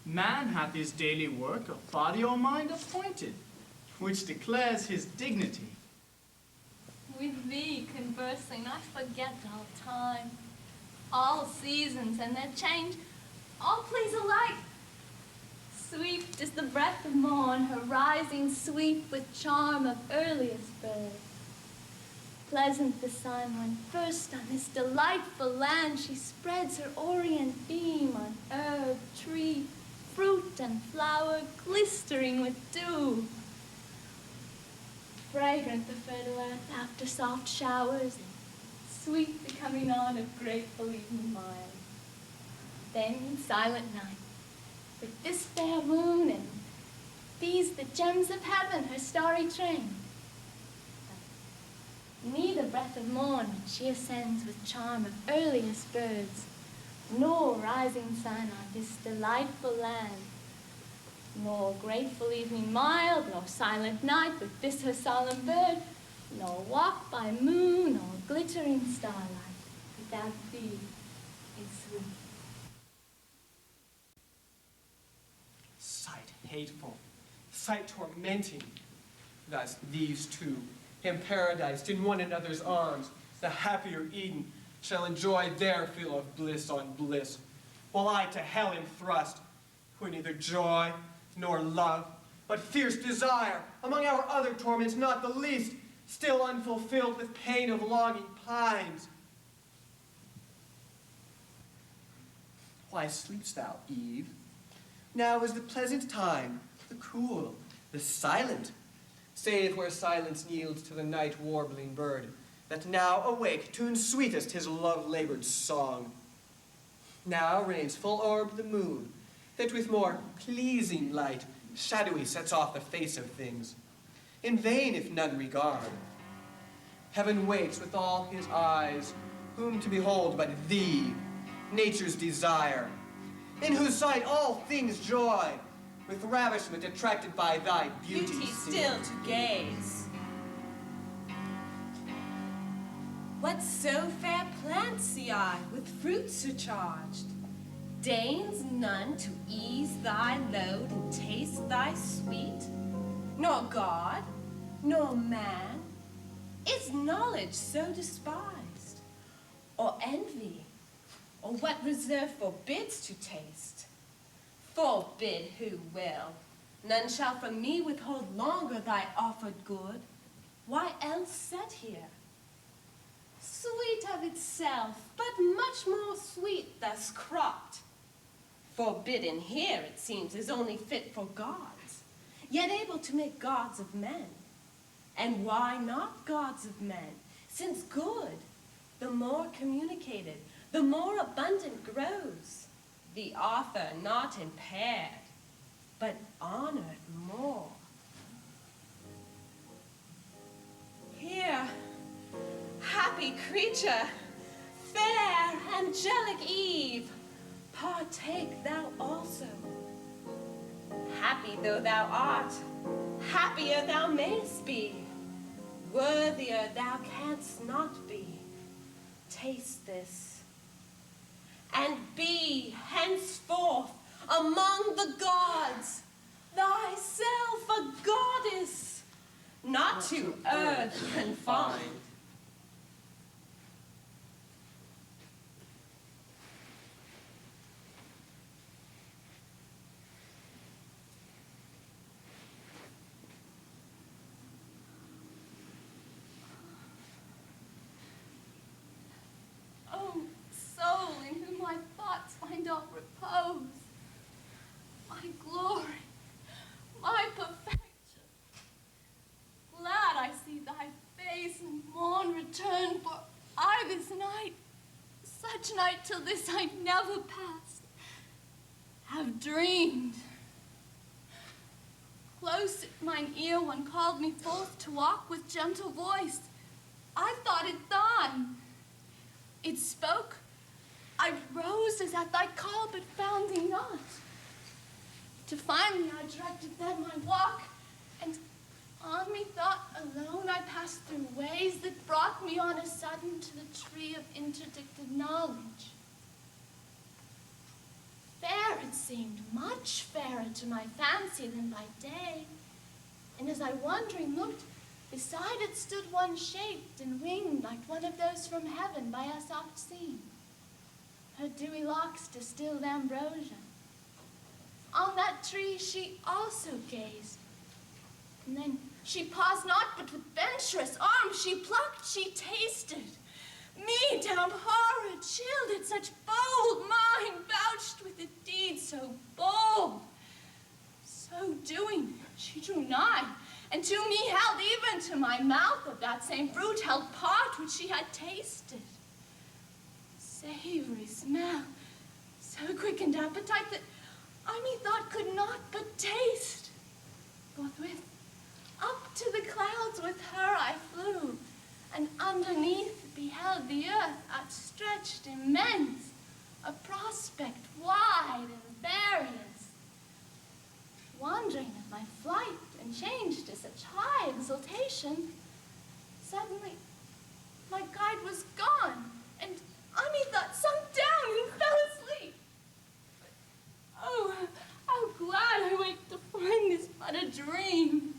Man hath his daily work of body or mind appointed, which declares his dignity. With thee conversing, I forget all time, all seasons and their change, all please alike. Sweet is the breath of morn, her rising sweet with charm of earliest bird. Pleasant the sun when first on this delightful land she spreads her orient beam on herb, tree, fruit and flower, glistering with dew. Fragrant the fertile earth after soft showers, and sweet the coming on of grateful evening mild. Then in silent night, with this fair moon and these the gems of heaven, her starry train, neither breath of morn when she ascends with charm of earliest birds, nor rising sun on this delightful land, nor grateful evening mild, nor silent night with this her solemn bird, nor walk by moon or glittering starlight without thee is sweet. Sight hateful, sight tormenting. Thus these two, imparadised in one another's arms, the happier Eden, shall enjoy their fill of bliss on bliss, while I to hell am thrust, where neither joy nor love, but fierce desire, among our other torments not the least, still unfulfilled with pain of longing pines. Why sleepst thou, Eve? Now is the pleasant time, the cool, the silent, save where silence yields to the night warbling bird, that now awake tunes sweetest his love-labored song. Now reigns full orbed the moon, that with more pleasing light shadowy sets off the face of things. In vain if none regard. Heaven waits with all his eyes, whom to behold but thee, nature's desire, in whose sight all things joy, with ravishment attracted by thy beauty still to gaze. What so fair plants see I, with fruits surcharged? Deigns none to ease thy load and taste thy sweet? Nor God, nor man, is knowledge so despised? Or envy, or what reserve forbids to taste? Forbid who will, none shall from me withhold longer thy offered good. Why else set here? Sweet of itself, but much more sweet thus cropped. Forbidden here, it seems, is only fit for gods, yet able to make gods of men. And why not gods of men? Since good, the more communicated, the more abundant grows, the author not impaired, but honored more. Here, happy creature, fair, angelic Eve, partake thou also. Happy though thou art, happier thou mayst be, worthier thou canst not be. Taste this, and be henceforth among the gods, thyself a goddess, not to earth confined. Soul in whom my thoughts find oft repose, my glory, my perfection. Glad I see thy face and morn return, for I this night, such night till this I never passed, have dreamed. Close at mine ear one called me forth to walk with gentle voice. I thought it thine. It spoke. I rose as at thy call, but found thee not. To find thee I directed then my walk, and on methought alone I passed through ways that brought me on a sudden to the tree of interdicted knowledge. fair it seemed, much fairer to my fancy than by day. And as I wondering looked, beside it stood one shaped and winged like one of those from heaven by us oft seen. Her dewy locks distilled ambrosia. On that tree she also gazed. And then she paused not, but with venturous arms she plucked, she tasted. Me, down horror, chilled at such bold mind, vouched with a deed so bold. So doing, she drew nigh, and to me held even to my mouth of that same fruit held part which she had tasted. Savory smell, so quickened appetite that I methought could not but taste. Forthwith, up to the clouds with her I flew, and underneath beheld the earth outstretched immense, a prospect wide and various. Wondering at my flight and change to such high exultation, suddenly my guide was gone, and I methought sunk down and fell asleep. Oh, how glad I wake to find this but a dream.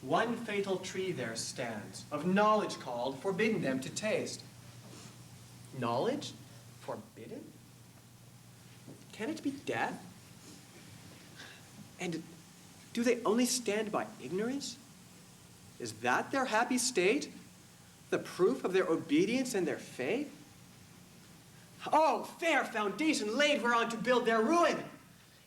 One fatal tree there stands, of knowledge called, forbidden them to taste. Knowledge? Forbidden? Can it be death? And do they only stand by ignorance? Is that their happy state? The proof of their obedience and their faith? Oh, fair foundation laid whereon to build their ruin!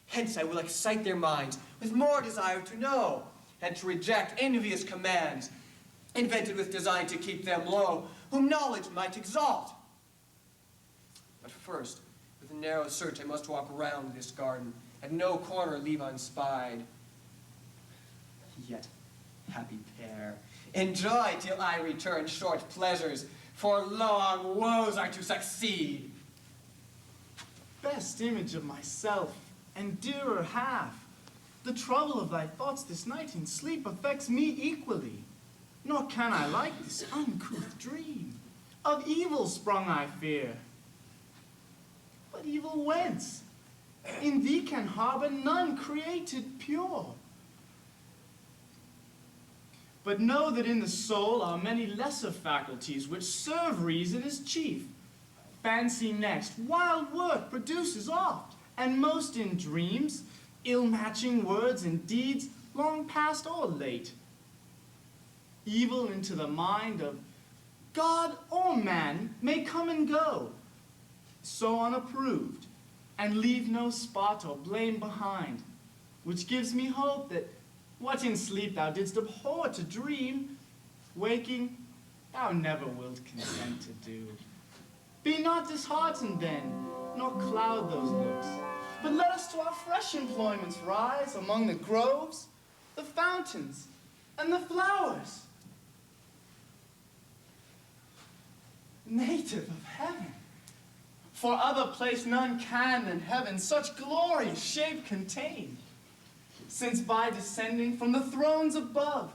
Hence I will excite their minds with more desire to know, and to reject envious commands, invented with design to keep them low, whom knowledge might exalt. But first, with a narrow search I must walk round this garden, and no corner leave unspied. Yet, happy pair, enjoy till I return short pleasures, for long woes are to succeed. Best image of myself, and dearer half, the trouble of thy thoughts this night in sleep affects me equally. Nor can I like this uncouth dream. Of evil sprung I fear. But evil whence? In thee can harbor none created pure. But know that in the soul are many lesser faculties which serve reason as chief. Fancy next, wild work produces oft, and most in dreams, ill-matching words and deeds long past or late. Evil into the mind of God or man may come and go, so unapproved, and leave no spot or blame behind, which gives me hope that what in sleep thou didst abhor to dream, waking thou never wilt consent to do. Be not disheartened then, nor cloud those looks, but let us to our fresh employments rise among the groves, the fountains, and the flowers. Native of heaven, for other place none can than heaven such glorious shape contain, since by descending from the thrones above,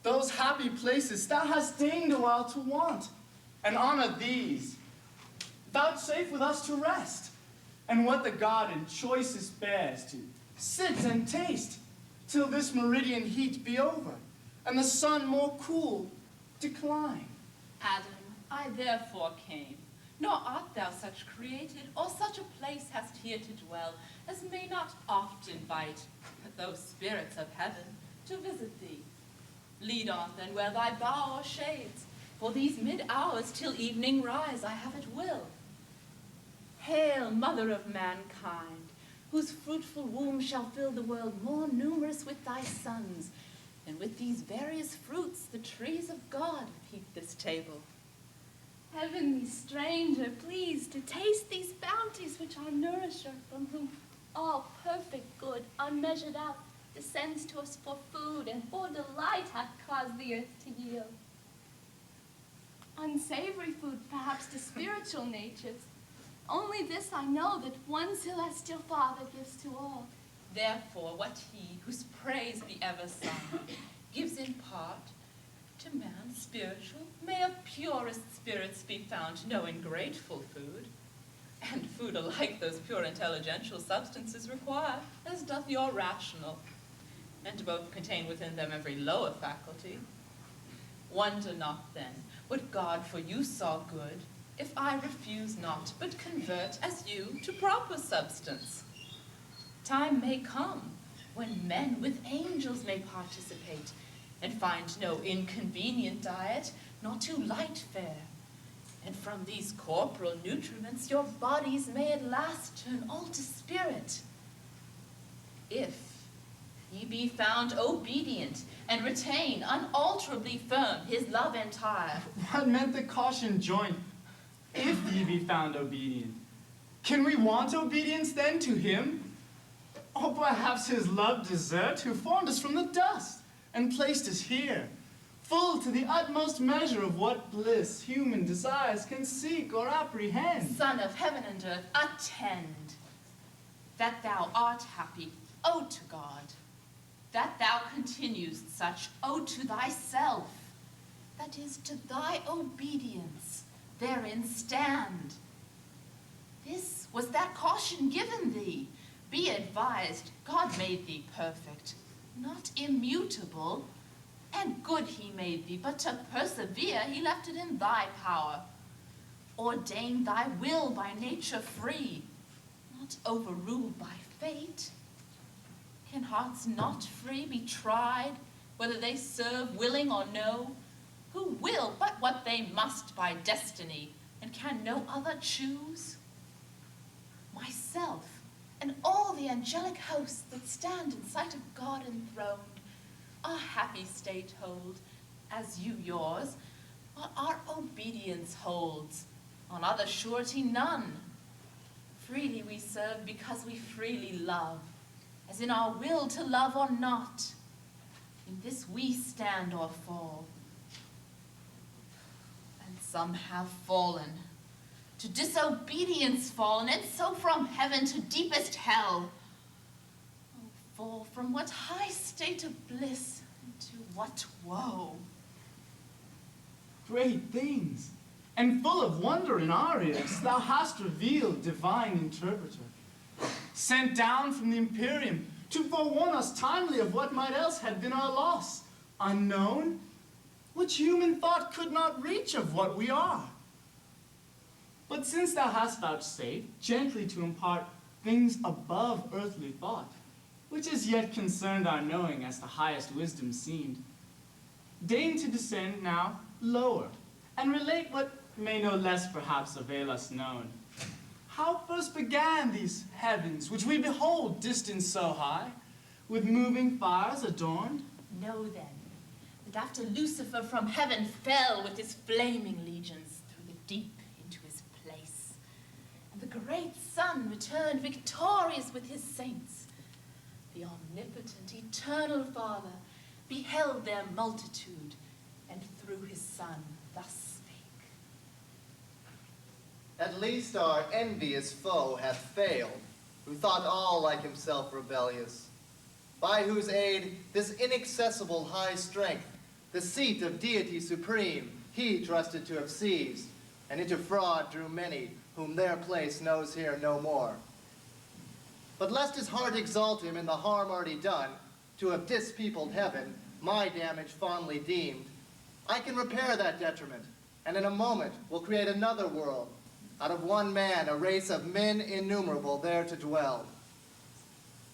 those happy places thou hast deigned awhile to want, and honor these, vouchsafe with us to rest, and what the garden choicest bears to sit and taste, till this meridian heat be over, and the sun more cool decline. Adam, I therefore came, nor art thou such created, or such a place hast here to dwell, as may not oft invite those spirits of heaven to visit thee. Lead on then where thy bower shades, for these mid-hours till evening rise I have at will. Hail, mother of mankind, whose fruitful womb shall fill the world more numerous with thy sons, than with these various fruits the trees of God heap this table. Heavenly stranger, please to taste these bounties which our nourisher, from whom all perfect good, unmeasured out, descends to us for food and for delight hath caused the earth to yield. Unsavory food, perhaps, to spiritual natures. Only this I know, that one celestial Father gives to all. Therefore, what he, whose praise be ever sung, gives in part to man spiritual, may of purest spirits be found no ingrateful food. and food alike those pure intelligential substances require, as doth your rational, and both contain within them every lower faculty. Wonder not then what God for you saw good, if I refuse not, but convert as you to proper substance. Time may come when men with angels may participate, and find no inconvenient diet, nor too light fare. And from these corporal nutriments your bodies may at last turn all to spirit. If ye be found obedient, and retain unalterably firm his love entire. What meant the caution joint? If ye be found obedient. Can we want obedience then to him? Or perhaps his love desert, who formed us from the dust, and placed us here, full to the utmost measure of what bliss human desires can seek or apprehend. Son of heaven and earth, attend, that thou art happy, O to God, that thou continuest such, O to thyself, that is to thy obedience, therein stand. This was that caution given thee. Be advised, God made thee perfect, not immutable, and good he made thee, but to persevere he left it in thy power. Ordained thy will by nature free, not overruled by fate. Can hearts not free be tried, whether they serve willing or no? Who will but what they must by destiny, and can no other choose? Myself, and all the angelic hosts that stand in sight of God enthroned, our happy state hold, as you yours, what our obedience holds, on other surety none. Freely we serve because we freely love, as in our will to love or not. In this we stand or fall. And some have fallen, to disobedience fallen, and so from heaven to deepest hell. Oh, fall from what high state of bliss into what woe. Great things, and full of wonder in our ears, thou hast revealed, divine interpreter, sent down from the Imperium to forewarn us timely of what might else had been our loss, unknown, which human thought could not reach of what we are. But since thou hast vouchsafed gently to impart things above earthly thought, which as yet concerned our knowing as the highest wisdom seemed, deign to descend now lower, and relate what may no less perhaps avail us known. How first began these heavens, which we behold distant so high, with moving fires adorned? Know then, that after Lucifer from heaven fell with his flaming legions through the deep into his place, and the great sun returned victorious with his saints, the omnipotent eternal Father beheld their multitude, and through his Son thus spake. At least our envious foe hath failed, who thought all like himself rebellious, by whose aid this inaccessible high strength, the seat of deity supreme, he trusted to have seized, and into fraud drew many, whom their place knows here no more. But lest his heart exalt him in the harm already done, to have dispeopled heaven, my damage fondly deemed, I can repair that detriment, and in a moment will create another world, out of one man a race of men innumerable there to dwell.